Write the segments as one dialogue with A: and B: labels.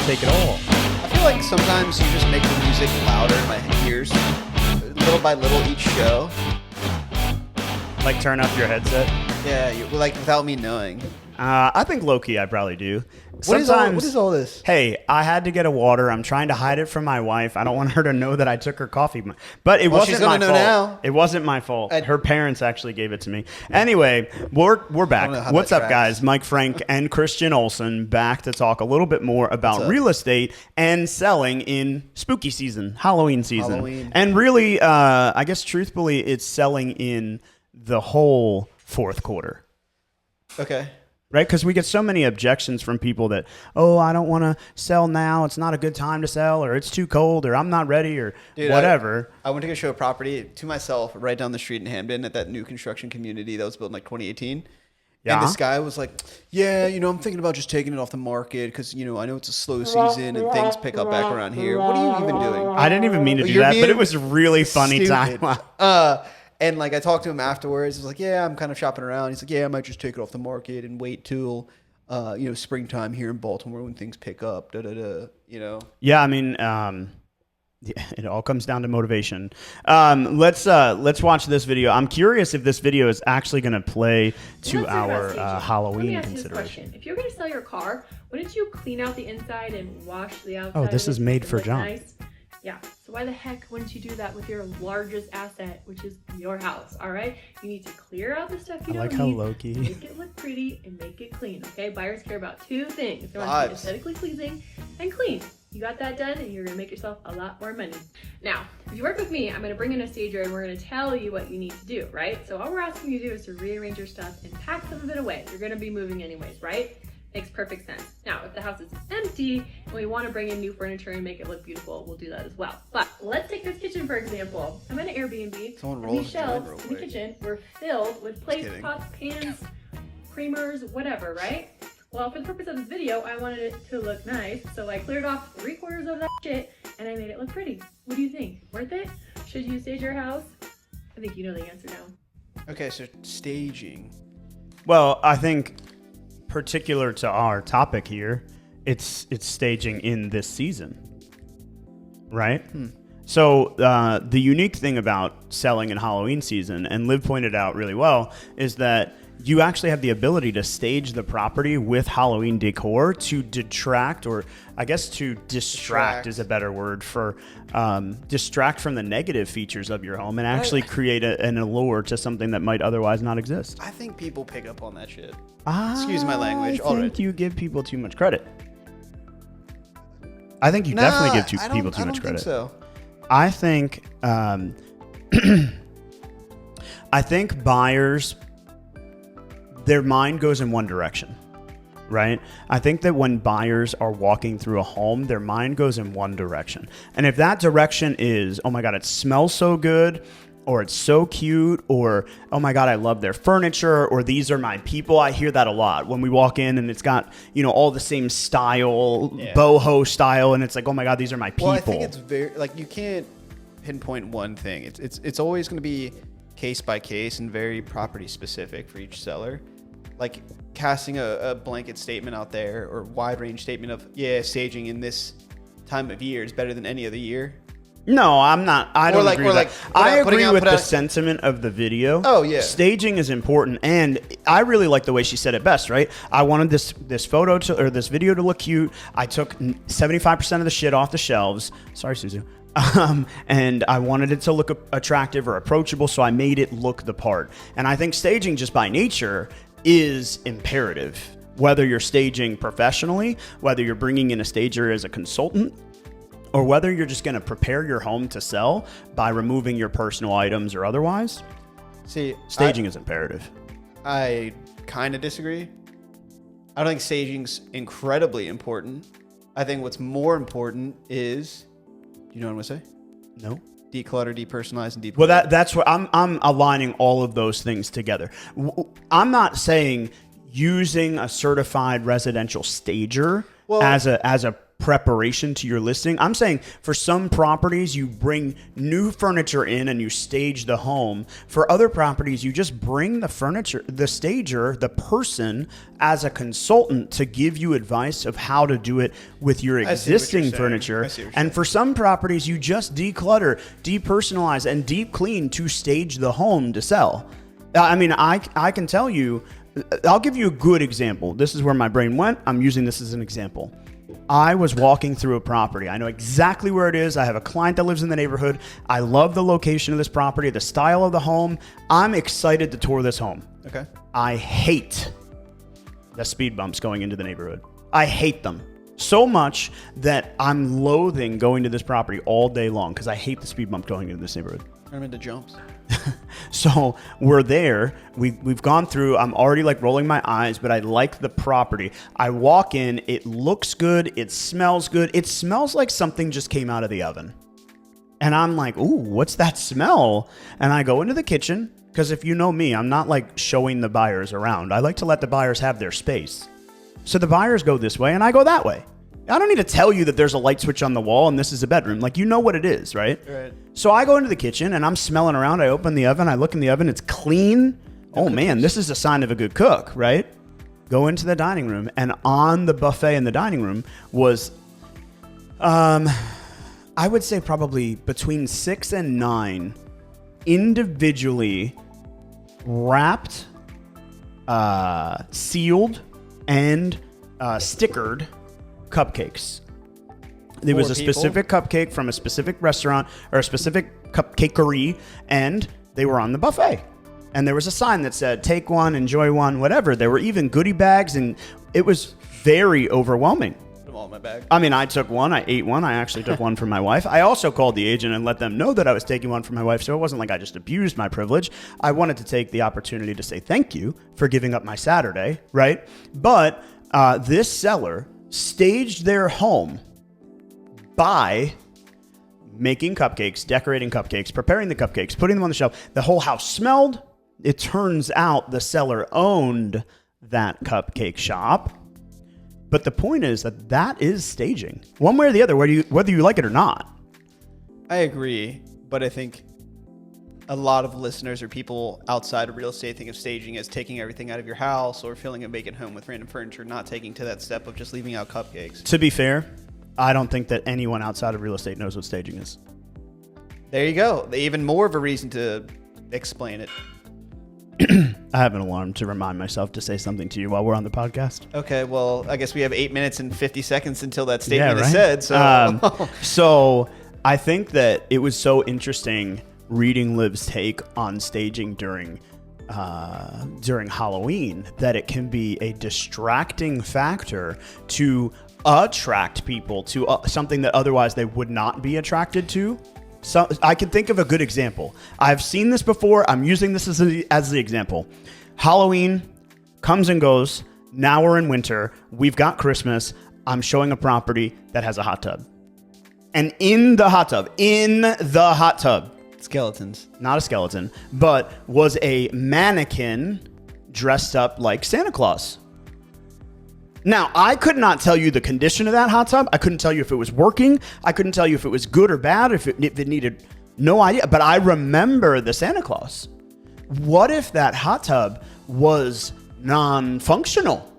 A: take it all.
B: I feel like sometimes you just make the music louder in my ears, little by little each show.
A: Like turn up your headset?
B: Yeah, like without me knowing.
A: I think low-key I probably do.
B: What is all this?
A: Hey, I had to get a water. I'm trying to hide it from my wife. I don't want her to know that I took her coffee. But it wasn't my fault. Now. It wasn't my fault. Her parents actually gave it to me. Anyway, we're back. What's up, guys? Mike Frank and Christian Olson back to talk a little bit more about real estate and selling in spooky season, Halloween season. And really, I guess truthfully, it's selling in the whole fourth quarter.
B: Okay.
A: Right? Because we get so many objections from people that, oh, I don't want to sell now. It's not a good time to sell, or it's too cold, or I'm not ready, or whatever.
B: I went to go show a property to myself right down the street in Hamden at that new construction community that was built in like 2018. Yeah. And this guy was like, yeah, I'm thinking about just taking it off the market because, I know it's a slow season and things pick up back around here. What are you even doing?
A: I didn't even mean to do that, but it was a really funny time.
B: And like I talked to him afterwards. I was like, yeah, I'm kind of shopping around. He's like, yeah, I might just take it off the market and wait till, springtime here in Baltimore when things pick up.
A: Yeah, I mean, it all comes down to motivation. Let's watch this video. I'm curious if this video is actually going to play to our Halloween consideration.
C: If you're going to sell your car, wouldn't you clean out the inside and wash the outside?
A: Oh, this is made for John.
C: Nice? Yeah, so why the heck wouldn't you do that with your largest asset, which is your house, all right? You need to clear out the stuff you don't need. I like how low-key. Make it look pretty and make it clean, okay? Buyers care about two things. They want to be aesthetically pleasing and clean. You got that done and you're gonna make yourself a lot more money. Now, if you work with me, I'm gonna bring in a stager and we're gonna tell you what you need to do, right? So all we're asking you to do is to rearrange your stuff and pack some of it away. You're gonna be moving anyways, right? Makes perfect sense. Now, if the house is empty and we want to bring in new furniture and make it look beautiful, we'll do that as well. But let's take this kitchen, for example. I'm in an Airbnb. These shelves in the kitchen were filled with plates, pots, pans, creamers, whatever, right? Well, for the purpose of this video, I wanted it to look nice, so I cleared off 3/4 of that shit and I made it look pretty. What do you think? Worth it? Should you stage your house? I think you know the answer now.
B: Okay, so staging.
A: Well, I think particular to our topic here, it's staging in this season, right? So the unique thing about selling in Halloween season, and Liv pointed out really well, is that you actually have the ability to stage the property with Halloween decor to detract, or I guess to distract is a better word for distract from the negative features of your home and actually create an allure to something that might otherwise not exist.
B: I think people pick up on that shit. Excuse my language.
A: I think you give people too much credit. I think you definitely give people too much credit. I think I think buyers, their mind goes in one direction, right? I think that when buyers are walking through a home, their mind goes in one direction. And if that direction is, oh my God, it smells so good, or it's so cute, or, oh my God, I love their furniture, or these are my people. I hear that a lot when we walk in and it's got, all the same style, boho style, and it's like, oh my God, these are my people.
B: Well, I think it's very, you can't pinpoint one thing. It's always going to be case by case and very property specific for each seller. Like casting a blanket statement out there or wide range statement of, staging in this time of year is better than any other year.
A: No, I'm not. I don't agree with that. I agree with the sentiment of the video.
B: Oh, yeah.
A: Staging is important, and I really like the way she said it best, right? I wanted this this video to look cute. I took 75% of the shit off the shelves. Sorry, Suzu. And I wanted it to look attractive or approachable, so I made it look the part. And I think staging just by nature is imperative. Whether you're staging professionally, whether you're bringing in a stager as a consultant, or whether you're just going to prepare your home to sell by removing your personal items or otherwise, staging is imperative.
B: I kind of disagree. I don't think staging's incredibly important. I think what's more important is, you know what I'm going to say?
A: No.
B: Declutter, depersonalize, and deep.
A: Well, that's what I'm aligning all of those things together. I'm not saying using a certified residential stager as a preparation to your listing. I'm saying for some properties, you bring new furniture in and you stage the home. For other properties, you just bring the furniture, the stager, the person as a consultant to give you advice of how to do it with your existing furniture. And for some properties, you just declutter, depersonalize, and deep clean to stage the home to sell. I mean, I can tell you, I'll give you a good example. This is where my brain went. I'm using this as an example. I was walking through a property. I know exactly where it is. I have a client that lives in the neighborhood. I love the location of this property, the style of the home. I'm excited to tour this home.
B: Okay.
A: I hate the speed bumps going into the neighborhood. I hate them so much that I'm loathing going to this property all day long because I hate the speed bump going into this neighborhood.
B: I'm into jumps.
A: So we're there. We've gone through. I'm already like rolling my eyes, but I like the property. I walk in. It looks good. It smells good. It smells like something just came out of the oven. And I'm like, ooh, what's that smell? And I go into the kitchen because if you know me, I'm not like showing the buyers around. I like to let the buyers have their space. So the buyers go this way and I go that way. I don't need to tell you that there's a light switch on the wall and this is a bedroom. Like, you know what it is, right?
B: Right.
A: So I go into the kitchen and I'm smelling around. I open the oven. I look in the oven. It's clean. Oh, man, this is a sign of a good cook, right? Go into the dining room. And on the buffet in the dining room was, I would say probably between 6 and 9 individually wrapped, sealed, and stickered cupcakes. There was a specific cupcake from a specific restaurant or a specific cupcakery, and they were on the buffet. And there was a sign that said, take one, enjoy one, whatever. There were even goodie bags, and it was very overwhelming.
B: Put them all in my bag.
A: I mean, I took one. I ate one. I actually took one for my wife. I also called the agent and let them know that I was taking one for my wife, so it wasn't like I just abused my privilege. I wanted to take the opportunity to say thank you for giving up my Saturday, right? But this seller staged their home by making cupcakes, decorating cupcakes, preparing the cupcakes, putting them on the shelf. The whole house smelled. It turns out the seller owned that cupcake shop. But the point is that is staging. One way or the other, whether you like it or not.
B: I agree, but I think a lot of listeners or people outside of real estate think of staging as taking everything out of your house or filling a vacant home with random furniture, not taking to that step of just leaving out cupcakes.
A: To be fair, I don't think that anyone outside of real estate knows what staging is.
B: There you go. Even more of a reason to explain it.
A: I have an alarm to remind myself to say something to you while we're on the podcast.
B: Okay, well, I guess we have 8 minutes and 50 seconds until that statement is said.
A: So I think that it was so interesting reading Liv's take on staging during Halloween that it can be a distracting factor to attract people to something that otherwise they would not be attracted to. So I can think of a good example. I've seen this before. I'm using this as the example. Halloween comes and goes. Now we're in winter. We've got Christmas. I'm showing a property that has a hot tub. And in the hot tub,
B: skeletons.
A: Not a skeleton, but was a mannequin dressed up like Santa Claus. Now, I could not tell you the condition of that hot tub. I couldn't tell you if it was working. I couldn't tell you if it was good or bad, if it needed, no idea. But I remember the Santa Claus. What if that hot tub was non-functional?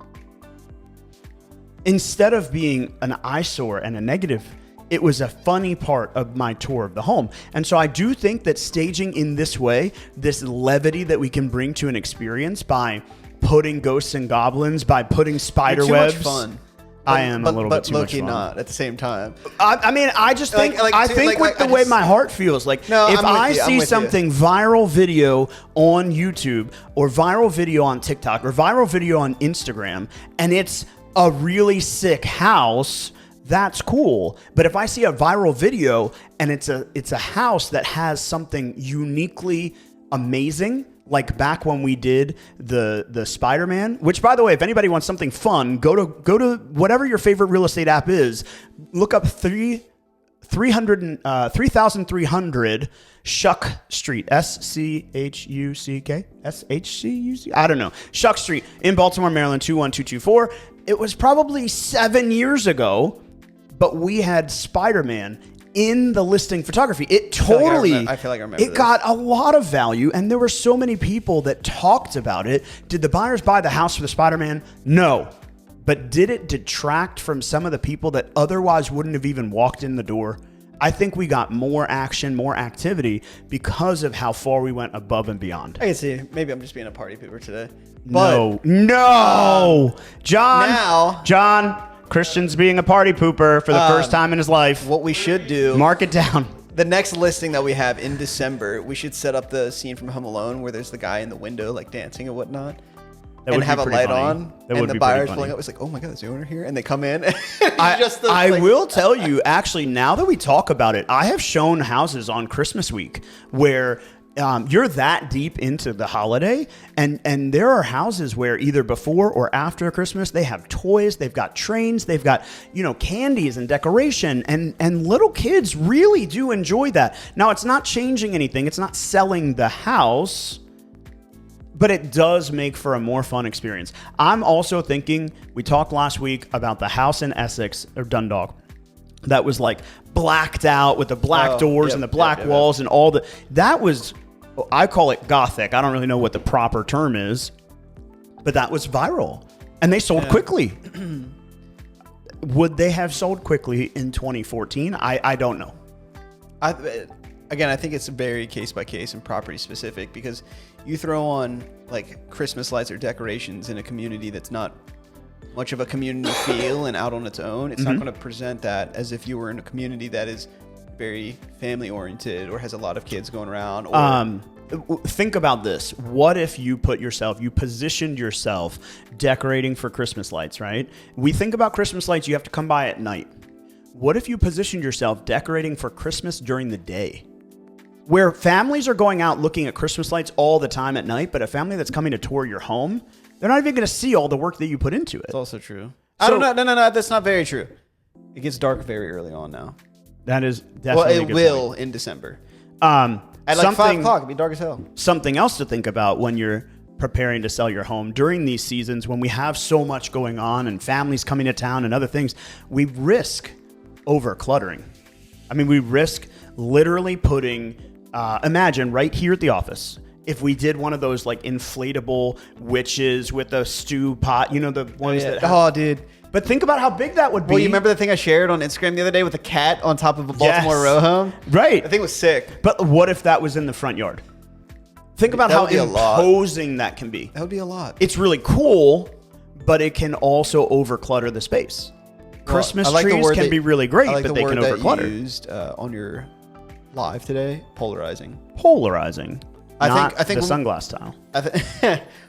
A: Instead of being an eyesore and a negative, it was a funny part of my tour of the home. And so I do think that staging in this way, this levity that we can bring to an experience by putting ghosts and goblins, by putting spider webs.
B: Too much fun.
A: I am a little bit too much fun.
B: But not at the same time.
A: I mean, I just think, with the way my heart feels, like if I see something viral video on YouTube or viral video on TikTok or viral video on Instagram, and it's a really sick house, that's cool. But if I see a viral video and it's a house that has something uniquely amazing, like back when we did the Spider-Man, which, by the way, if anybody wants something fun, go to whatever your favorite real estate app is, look up 3300 Shuck Street, SCHUCK, SHCUC, I don't know, Shuck Street in Baltimore, Maryland, 21224. It was probably 7 years ago, but we had Spider-Man in the listing photography. It totally,
B: I feel like I remember
A: it got a lot of value, and there were so many people that talked about it. Did the buyers buy the house for the Spider-Man? No. But did it detract from some of the people that otherwise wouldn't have even walked in the door? I think we got more action, more activity because of how far we went above and beyond.
B: I can see. Maybe I'm just being a party pooper today. But
A: No.
B: now,
A: John, Christian's being a party pooper for the first time in his life.
B: what we should do,
A: Mark it down.
B: the next listing that we have in December, we should set up the scene from Home Alone where there's the guy in the window like dancing and whatnot. And have a light on, and the buyer's pulling up. It's like, oh my God, there's the owner here, and they come in.
A: I will tell you, actually, now that we talk about it, I have shown houses on Christmas week where you're that deep into the holiday, and there are houses where either before or after Christmas they have toys, they've got trains, they've got candies and decoration, and little kids really do enjoy that. Now, it's not changing anything; it's not selling the house. But it does make for a more fun experience. I'm also thinking, we talked last week about the house in Essex, or Dundalk, that was like blacked out with the black doors and the black walls and all the... That was, I call it gothic. I don't really know what the proper term is, but that was viral. And they sold quickly. Would they have sold quickly in 2014? I don't know.
B: Again, I think it's very case by case and property specific, because you throw on like Christmas lights or decorations in a community that's not much of a community feel and out on its own, it's not going to present that as if you were in a community that is very family oriented or has a lot of kids going around. Or
A: think about this. What if you positioned yourself decorating for Christmas lights, right? We think about Christmas lights, you have to come by at night. What if you positioned yourself decorating for Christmas during the day? Where families are going out looking at Christmas lights all the time at night, but a family that's coming to tour your home, they're not even going to see all the work that you put into it.
B: It's also true. I don't know. No, that's not very true. It gets dark very early on now.
A: That is definitely a good
B: will
A: point.
B: In December.
A: At
B: like 5 o'clock, it'll be dark as hell.
A: Something else to think about when you're preparing to sell your home during these seasons when we have so much going on and families coming to town and other things, we risk over cluttering. I mean, we risk literally putting, imagine right here at the office, if we did one of those like inflatable witches with a stew pot, the ones that have,
B: oh, dude.
A: But think about how big that would be.
B: Well, you remember the thing I shared on Instagram the other day with a cat on top of a Baltimore row home?
A: Right.
B: I think it was sick.
A: But what if that was in the front yard? Think about how imposing that can be.
B: That would be a lot.
A: It's really cool, but it can also overclutter the space. Christmas trees can be really great, but they can overclutter.
B: You used on your live today, polarizing.
A: Polarizing. I think the
B: when,
A: sunglass style.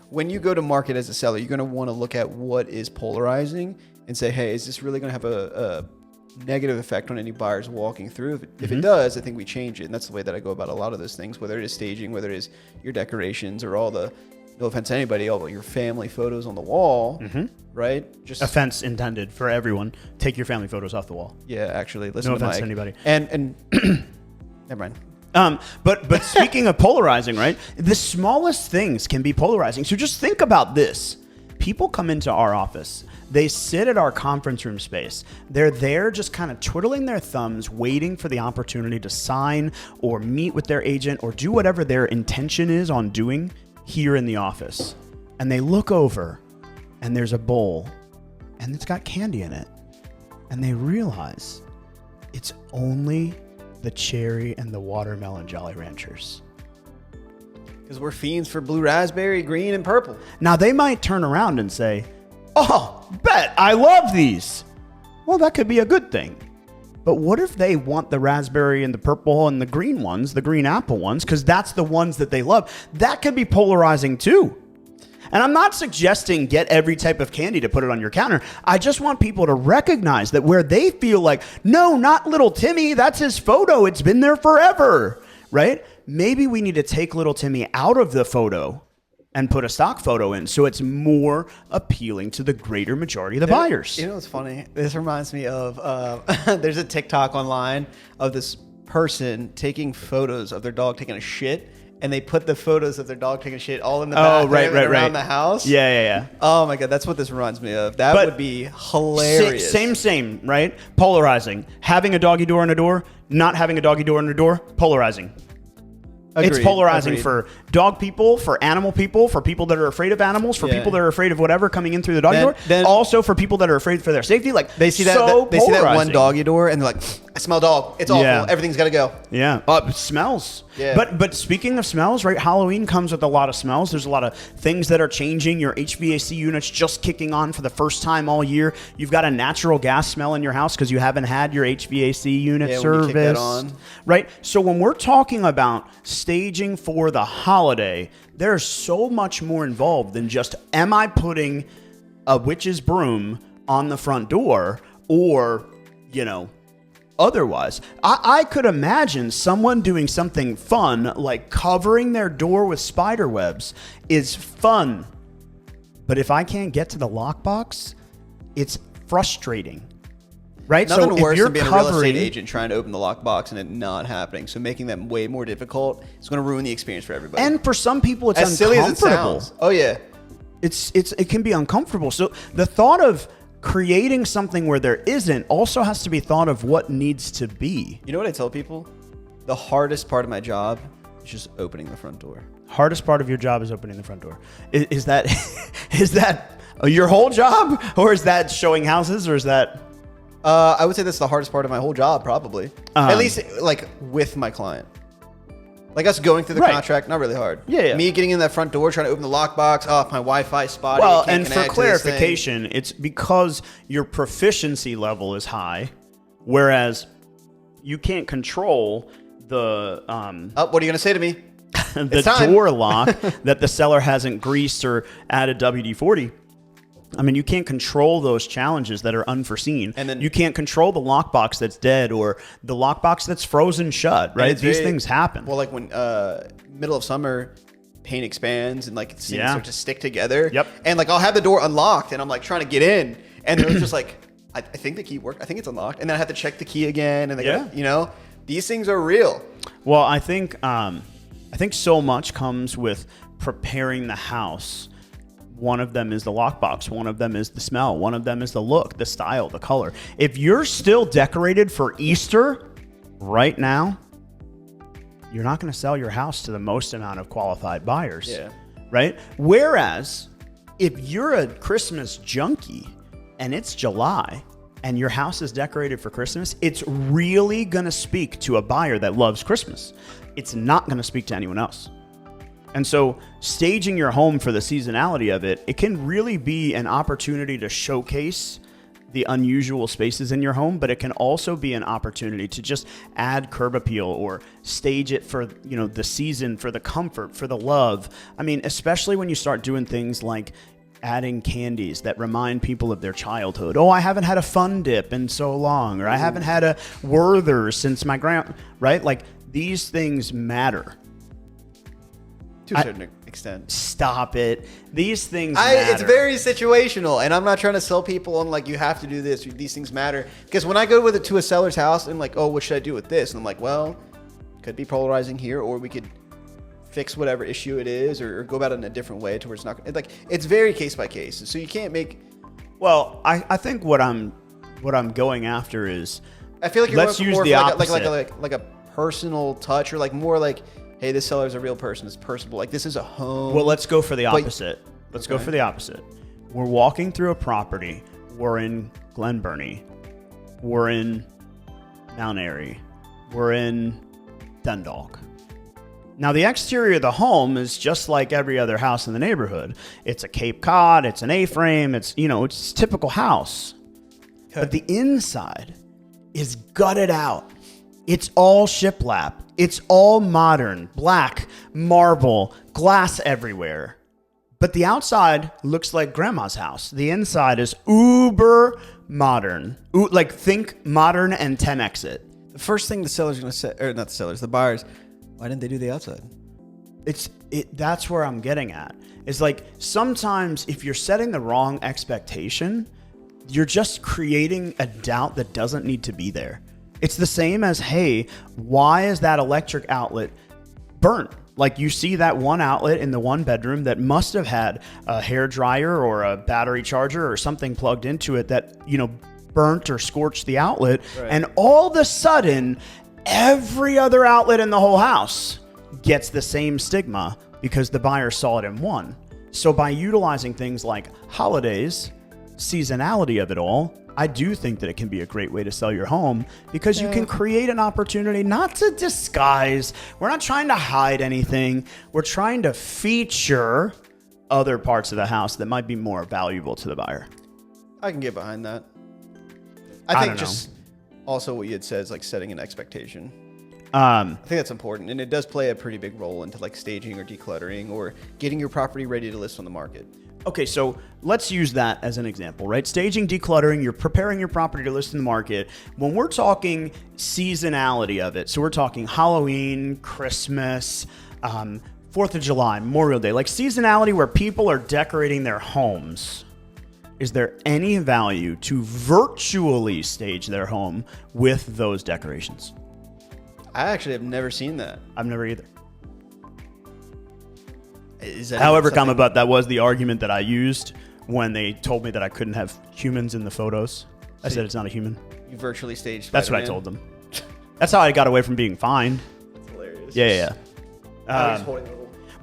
B: When you go to market as a seller, you're going to want to look at what is polarizing and say, hey, is this really going to have a negative effect on any buyers walking through? If it does, I think we change it. And that's the way that I go about a lot of those things, whether it is staging, whether it is your decorations or all the, no offense to anybody, all your family photos on the wall, right? Just
A: offense intended for everyone. Take your family photos off the wall.
B: Yeah, actually, listen
A: no
B: to
A: offense
B: Mike.
A: to anybody.
B: And never mind.
A: But speaking of polarizing, right? The smallest things can be polarizing. So just think about this. People come into our office. They sit at our conference room space. They're there just kind of twiddling their thumbs, waiting for the opportunity to sign or meet with their agent or do whatever their intention is on doing here in the office. And they look over and there's a bowl and it's got candy in it. And they realize it's only the cherry and the watermelon Jolly Ranchers.
B: Because we're fiends for blue raspberry, green, and purple.
A: Now, they might turn around and say, oh, bet, I love these. Well, that could be a good thing. But what if they want the raspberry and the purple and the green ones, the green apple ones, because that's the ones that they love? That could be polarizing too. And I'm not suggesting get every type of candy to put it on your counter. I just want people to recognize that where they feel like, no, not little Timmy, that's his photo. It's been there forever, right? Maybe we need to take little Timmy out of the photo and put a stock photo in so it's more appealing to the greater majority of the buyers.
B: You know what's funny? This reminds me of, there's a TikTok online of this person taking photos of their dog taking a shit and they put the photos of their dog taking shit all in the bathroom around the house.
A: Yeah.
B: Oh my God, that's what this reminds me of. That would be hilarious.
A: Same, right? Polarizing. Having a doggy door and a door, not having a doggy door and a door, polarizing. It's polarizing for dog people, for animal people, for people that are afraid of animals, for people that are afraid of whatever coming in through the doggy door. Then also for people that are afraid for their safety. Like
B: they see that they see that one doggy door and they're like, I smell dog. It's awful. Everything's got to go.
A: Yeah. Smells. Yeah. But speaking of smells, right? Halloween comes with a lot of smells. There's a lot of things that are changing. Your HVAC unit's just kicking on for the first time all year. You've got a natural gas smell in your house because you haven't had your HVAC unit serviced. Right? So when we're talking about staging for the holiday, there's so much more involved than just, am I putting a witch's broom on the front door or, otherwise. I could imagine someone doing something fun, like covering their door with spider webs is fun. But if I can't get to the lockbox, it's frustrating. Right?
B: Nothing worse than being a real estate agent trying to open the lockbox and it not happening. So making that way more difficult is going to ruin the experience for everybody.
A: And for some people, it's
B: as
A: uncomfortable.
B: Silly as it sounds. Oh yeah,
A: it can be uncomfortable. So the thought of creating something where there isn't also has to be thought of what needs to be.
B: You know what I tell people? The hardest part of my job is just opening the front door.
A: Hardest part of your job is opening the front door. Is that is that your whole job, or is that showing houses, or is that?
B: I would say that's the hardest part of my whole job, probably. At least like with my client. Like us going through the contract, not really hard.
A: Yeah.
B: Me getting in that front door, trying to open the lockbox. Oh, my Wi-Fi spotty.
A: Well, and for clarification, it's because your proficiency level is high, whereas you can't control the
B: what are you gonna say to me?
A: the door lock that the seller hasn't greased or added WD-40. I mean, you can't control those challenges that are unforeseen. And then you can't control the lockbox that's dead or the lockbox that's frozen shut, right? These things happen.
B: Well, like when middle of summer, paint expands and like things start to stick together.
A: Yep.
B: And like I'll have the door unlocked and I'm like trying to get in and they're just like, I think the key worked. I think it's unlocked. And then I have to check the key again. And they gotta, these things are real.
A: Well, I think so much comes with preparing the house. One of them is the lockbox. One of them is the smell. One of them is the look, the style, the color. If you're still decorated for Easter right now, you're not going to sell your house to the most amount of qualified buyers.
B: Yeah.
A: Right? Whereas if you're a Christmas junkie and it's July and your house is decorated for Christmas, it's really going to speak to a buyer that loves Christmas. It's not going to speak to anyone else. And so staging your home for the seasonality of it, it can really be an opportunity to showcase the unusual spaces in your home, but it can also be an opportunity to just add curb appeal or stage it for, the season, for the comfort, for the love. I mean, especially when you start doing things like adding candies that remind people of their childhood. Oh, I haven't had a Fun Dip in so long, or I haven't had a Werther since my right? Like these things matter.
B: To a certain extent.
A: Stop it. These things matter.
B: It's very situational, and I'm not trying to sell people on like you have to do this. These things matter because when I go with it to a seller's house and like, oh, what should I do with this? And I'm like, well, could be polarizing here, or we could fix whatever issue it is, or go about it in a different way to where it's not like it's very case by case. So you can't make.
A: Well, I think what I'm going after is
B: I feel like you're
A: let's use the opposite.
B: Like a personal touch, or like more like, hey, this seller is a real person. It's personable. Like, this is a home.
A: Well, let's go for the opposite. Go for the opposite. We're walking through a property. We're in Glen Burnie. We're in Mount Airy. We're in Dundalk. Now, the exterior of the home is just like every other house in the neighborhood. It's a Cape Cod. It's an A-frame. It's a typical house. Okay. But the inside is gutted out. It's all shiplap. It's all modern, black, marble, glass everywhere. But the outside looks like grandma's house. The inside is uber modern. Like think modern and 10X it.
B: The first thing the seller's going to say, or not the sellers, the buyers, why didn't they do the outside?
A: That's where I'm getting at. It's like sometimes if you're setting the wrong expectation, you're just creating a doubt that doesn't need to be there. It's the same as, hey, why is that electric outlet burnt? Like you see that one outlet in the one bedroom that must have had a hair dryer or a battery charger or something plugged into it that, burnt or scorched the outlet.
B: Right.
A: And all of a sudden, every other outlet in the whole house gets the same stigma because the buyer saw it in one. So by utilizing things like holidays, seasonality of it all, I do think that it can be a great way to sell your home because you can create an opportunity not to disguise. We're not trying to hide anything. We're trying to feature other parts of the house that might be more valuable to the buyer.
B: I can get behind that. I think just also what you had said is like setting an expectation. I think that's important, and it does play a pretty big role into like staging or decluttering or getting your property ready to list on the market.
A: Okay, so let's use that as an example, right? Staging, decluttering, you're preparing your property to list in the market. When we're talking seasonality of it, so we're talking Halloween, Christmas, 4th of July, Memorial Day, like seasonality where people are decorating their homes. Is there any value to virtually stage their home with those decorations?
B: I actually have never seen that.
A: I've never either.
B: However,
A: that was the argument that I used when they told me that I couldn't have humans in the photos. I said it's not a human.
B: You virtually staged
A: That's what I told them. That's how I got away from being fined.
B: That's hilarious.
A: Yeah.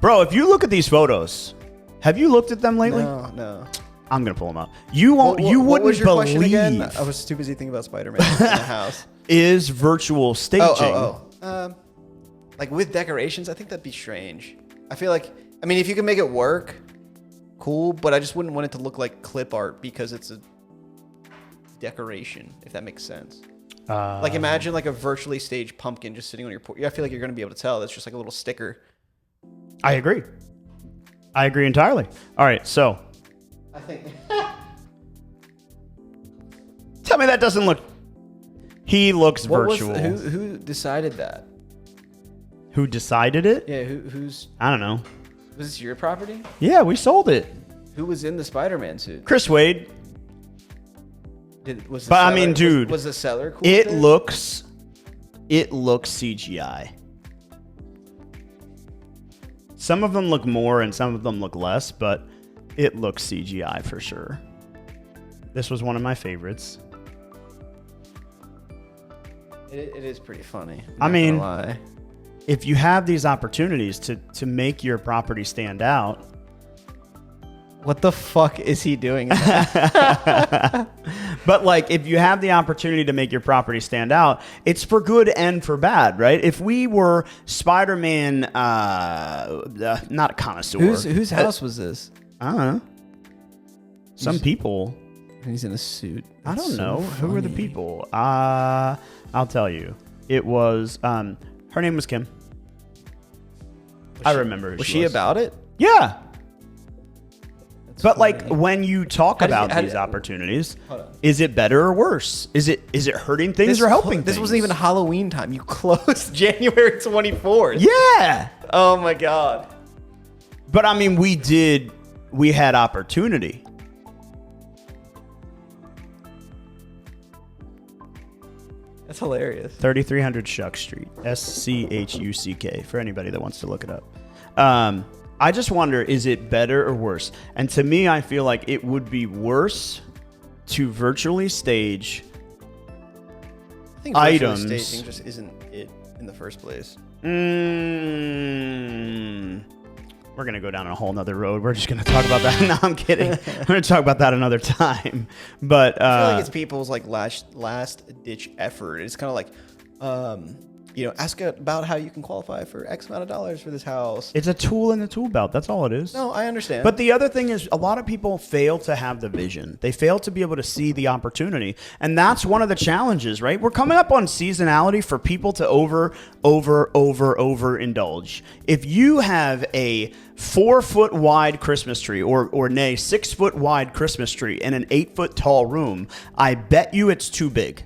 A: Bro, if you look at these photos, have you looked at them lately?
B: No.
A: I'm gonna pull them up. You won't. You wouldn't
B: what was your
A: believe.
B: question again? I was too busy thinking about Spider-Man in the house.
A: Is virtual staging?
B: Like with decorations, I think that'd be strange. I feel like, if you can make it work, cool, but I just wouldn't want it to look like clip art because it's a decoration, if that makes sense. Like imagine like a virtually staged pumpkin just sitting on your porch. I feel like you're going to be able to tell. That's just like a little sticker.
A: I agree entirely. All right, so
B: I think.
A: Tell me that doesn't look. He looks virtual.
B: Who decided that?
A: Who decided it?
B: Yeah, who's?
A: I don't know.
B: Was this your property?
A: Yeah, we sold it.
B: Who was in the Spider-Man suit?
A: Chris Wade.
B: Dude.
A: Was
B: the seller cool?
A: It looks CGI. Some of them look more and some of them look less, but it looks CGI for sure. This was one of my favorites.
B: It is pretty funny.
A: If you have these opportunities to make your property stand out.
B: What the fuck is he doing?
A: But like, if you have the opportunity to make your property stand out, it's for good and for bad, right? If we were Spider-Man, not connoisseur.
B: Whose house was this?
A: I don't know. Some people.
B: He's in a suit.
A: I don't know. Who were the people? I'll tell you. It was, her name was Kim. I remember who
B: was
A: she was.
B: Was she about it?
A: Yeah. But
B: funny.
A: like when you talk about these opportunities, is it better or worse? Is it hurting things or helping things?
B: This wasn't even Halloween time. You closed January 24th.
A: Yeah.
B: Oh my God.
A: But we had opportunity.
B: That's hilarious.
A: 3300 Schuck Street, SCHUCK, for anybody that wants to look it up. I just wonder, is it better or worse? And to me, I feel like it would be worse to virtually stage
B: I think
A: items.
B: staging just isn't it in the first place.
A: We're going to go down a whole nother road. We're just going to talk about that. No, I'm kidding. We're going to talk about that another time. But
B: I feel like it's people's like last ditch effort. It's kind of like, ask about how you can qualify for X amount of dollars for this house.
A: It's a tool in the tool belt. That's all it is.
B: No, I understand.
A: But the other thing is a lot of people fail to have the vision. They fail to be able to see the opportunity. And that's one of the challenges, right? We're coming up on seasonality for people to overindulge. If you have a 4-foot wide Christmas tree or nay, 6-foot wide Christmas tree in an 8-foot tall room, I bet you it's too big.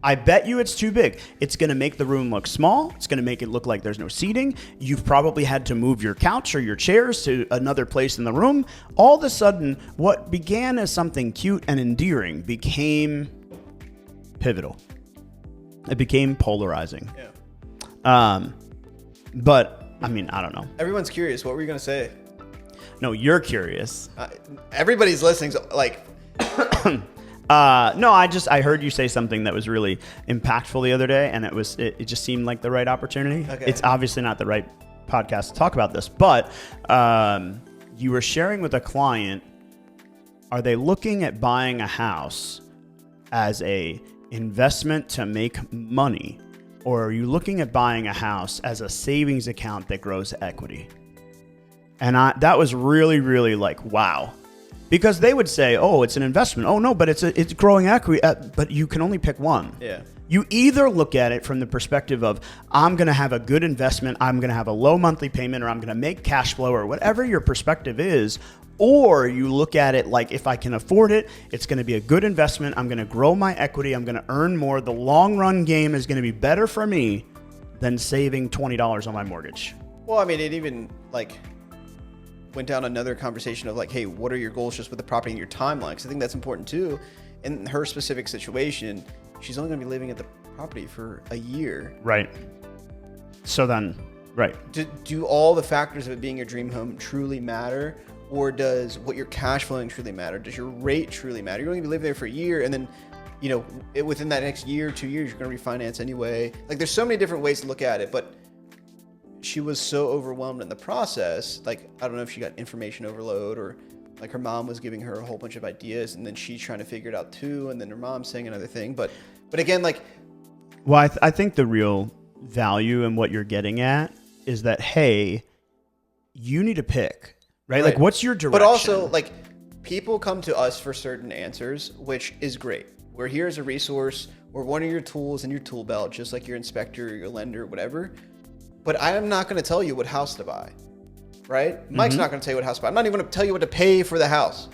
A: It's going to make the room look small. It's going to make it look like there's no seating. You've probably had to move your couch or your chairs to another place in the room. All of a sudden, what began as something cute and endearing became pivotal. It became polarizing.
B: Yeah.
A: But I mean, I don't know.
B: Everyone's curious. What were you going to say?
A: No, you're curious.
B: Everybody's listening. So, like,
A: no, I heard you say something that was really impactful the other day, and it just seemed like the right opportunity.
B: Okay.
A: It's obviously not the right podcast to talk about this, but you were sharing with a client, are they looking at buying a house as a investment to make money, or are you looking at buying a house as a savings account that grows equity? And that was really, really like, wow. Because they would say, oh, it's an investment. Oh, no, but it's growing equity. But you can only pick one.
B: Yeah.
A: You either look at it from the perspective of, I'm going to have a good investment, I'm going to have a low monthly payment, or I'm going to make cash flow, or whatever your perspective is. Or you look at it like, if I can afford it, it's going to be a good investment. I'm going to grow my equity. I'm going to earn more. The long run game is going to be better for me than saving $20 on my mortgage.
B: Well, I mean, it even like went down another conversation of like, hey, what are your goals just with the property and your timeline? Because I think that's important too. In her specific situation, she's only going to be living at the property for a year.
A: Right. So then, right.
B: Do all the factors of it being your dream home truly matter? Or does what you're cash flowing truly matter? Does your rate truly matter? You're going to be living there for a year, and then, you know, within that next year, 2 years, you're going to refinance anyway. Like, there's so many different ways to look at it, but she was so overwhelmed in the process. Like, I don't know if she got information overload, or like her mom was giving her a whole bunch of ideas, and then she's trying to figure it out too, and then her mom's saying another thing. But again, like,
A: well, I think the real value in what you're getting at is that, hey, you need to pick, right? Like, what's your direction?
B: But also, like, people come to us for certain answers, which is great. We're here as a resource. We're one of your tools in your tool belt, just like your inspector, your lender, whatever. But I am not going to tell you what house to buy, right? Mike's not going to tell you what house to buy. I'm not even going to tell you what to pay for the house,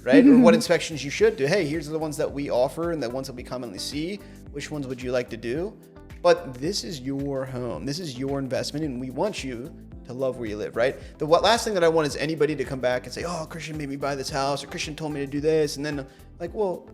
B: right? Or what inspections you should do. Hey, here's the ones that we offer and the ones that we commonly see. Which ones would you like to do? But this is your home. This is your investment, and we want you to love where you live, right? The last thing that I want is anybody to come back and say, oh, Christian made me buy this house, or Christian told me to do this. And then, like, well,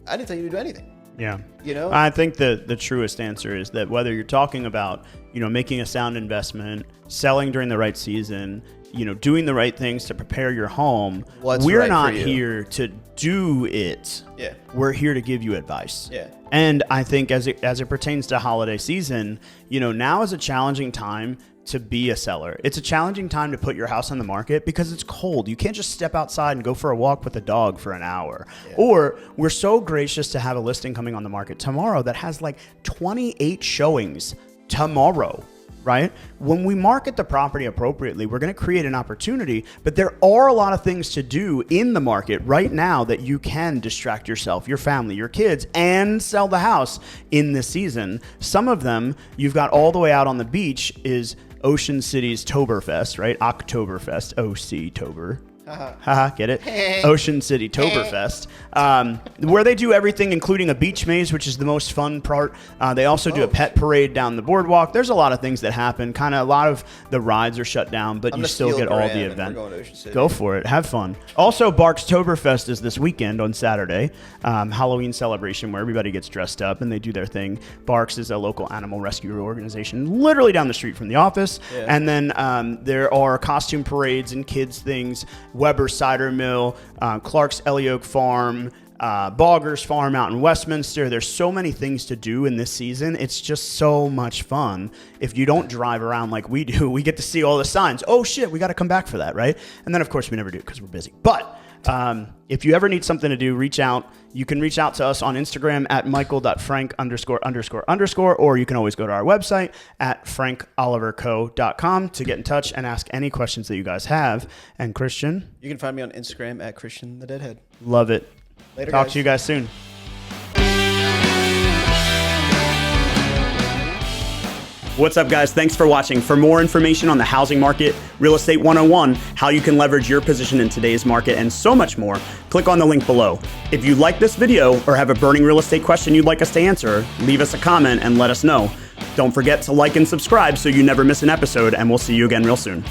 B: I didn't tell you to do anything.
A: Yeah.
B: You know?
A: I think the truest answer is that whether you're talking about, you know, making a sound investment, selling during the right season, you know, doing the right things to prepare your home, we're
B: right
A: not
B: for you.
A: here to do it.
B: Yeah.
A: We're here to give you advice.
B: Yeah.
A: And I think as it pertains to holiday season, you know, now is a challenging time to be a seller. It's a challenging time to put your house on the market because it's cold. You can't just step outside and go for a walk with a dog for an hour. Yeah. Or we're so gracious to have a listing coming on the market tomorrow that has like 28 showings tomorrow, right? When we market the property appropriately, we're going to create an opportunity, but there are a lot of things to do in the market right now that you can distract yourself, your family, your kids, and sell the house in this season. Some of them you've got all the way out on the beach is Ocean City's Toberfest, right? Oktoberfest, OC-tober. Haha, get it? Ocean City Toberfest, where they do everything, including a beach maze, which is the most fun part. They also do a pet parade down the boardwalk. There's a lot of things that happen. Kind of a lot of the rides are shut down, but you still get all the event. Go for it. Have fun. Also, Barks Toberfest is this weekend on Saturday. Halloween celebration where everybody gets dressed up and they do their thing. Barks is a local animal rescue organization literally down the street from the office. Yeah. And then there are costume parades and kids things. Weber Cider Mill, Clark's Ellie Oak Farm, Boggers Farm out in Westminster. There's so many things to do in this season. It's just so much fun. If you don't drive around like we do, we get to see all the signs. Oh shit, we got to come back for that, right? And then of course we never do because we're busy. But if you ever need something to do, reach out. You can reach out to us on Instagram at michael.frank____, or you can always go to our website at frankoliverco.com to get in touch and ask any questions that you guys have. And Christian?
B: You can find me on Instagram at Christian the Deadhead.
A: Love it.
B: Later,
A: Talk
B: guys.
A: to you guys soon. What's up, guys? Thanks for watching. For more information on the housing market, Real Estate 101, how you can leverage your position in today's market, and so much more, click on the link below. If you like this video or have a burning real estate question you'd like us to answer, leave us a comment and let us know. Don't forget to like and subscribe so you never miss an episode, and we'll see you again real soon.